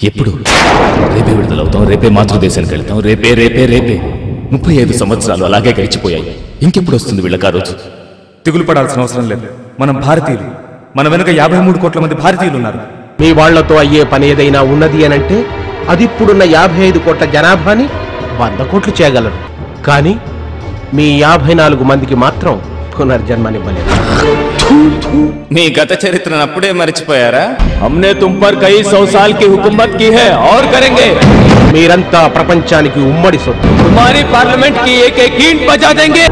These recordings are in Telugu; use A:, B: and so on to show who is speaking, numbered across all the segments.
A: ఎప్పుడు? రేపే విడుదలవుతాం, రేపే మాతృదేశానికి వెళ్తాం, రేపే రేపే రేపే. 35 సంవత్సరాలు అలాగే గడిచిపోయాయి. ఇంకెప్పుడు వస్తుంది వీళ్ళకి ఆ రోజు?
B: దిగులు పడాల్సిన అవసరం లేదు. మనం భారతీయులు. మన వెనుక 53 కోట్ల మంది భారతీయులు ఉన్నారు.
C: మీ వాళ్లతో అయ్యే పని ఏదైనా ఉన్నది అనంటే అది ఇప్పుడున్న 55 కోట్ల జనాభాని 100 కోట్లు చేయగలరు. కానీ మీ 54 మందికి మాత్రం పునర్జన్మనివ్వలేదు.
A: మీ గత చరిత్రను అప్పుడే మర్చిపోయారా?
D: हमने तुम पर कई 100 साल की हुकूमत की है और करेंगे.
C: మీరంతా ప్రపంచానికి ఉమ్మడి సొత్తు.
D: तुम्हारी पार्लियामेंट की एक ईंट बजा देंगे.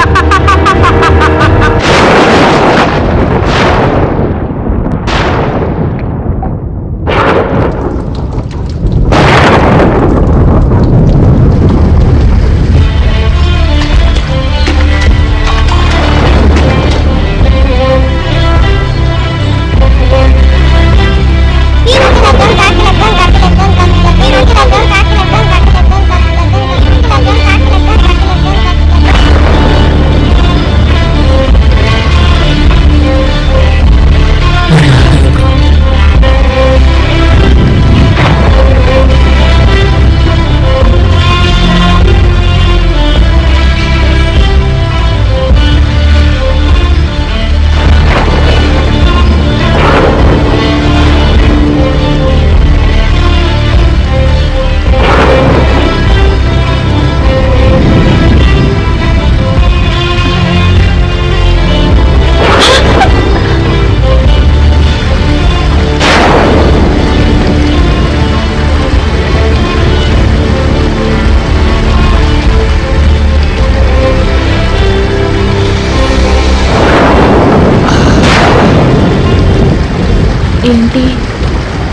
E: ఏంటి?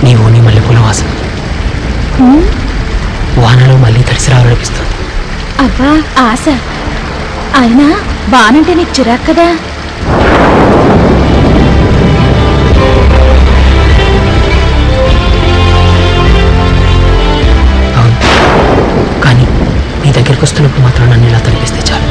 F: నీవు నీ మల్లెపూల వాసన వానలో మళ్ళీ తడిసి రావాలనిపిస్తుంది.
E: అబ్బా ఆశ. అయినా బానంటే నీకు చిరాకు కదా?
F: అవును, కానీ నీ దగ్గరికి వస్తున్నప్పుడు మాత్రం నన్ను ఇలా తడిపిస్తే చాలు.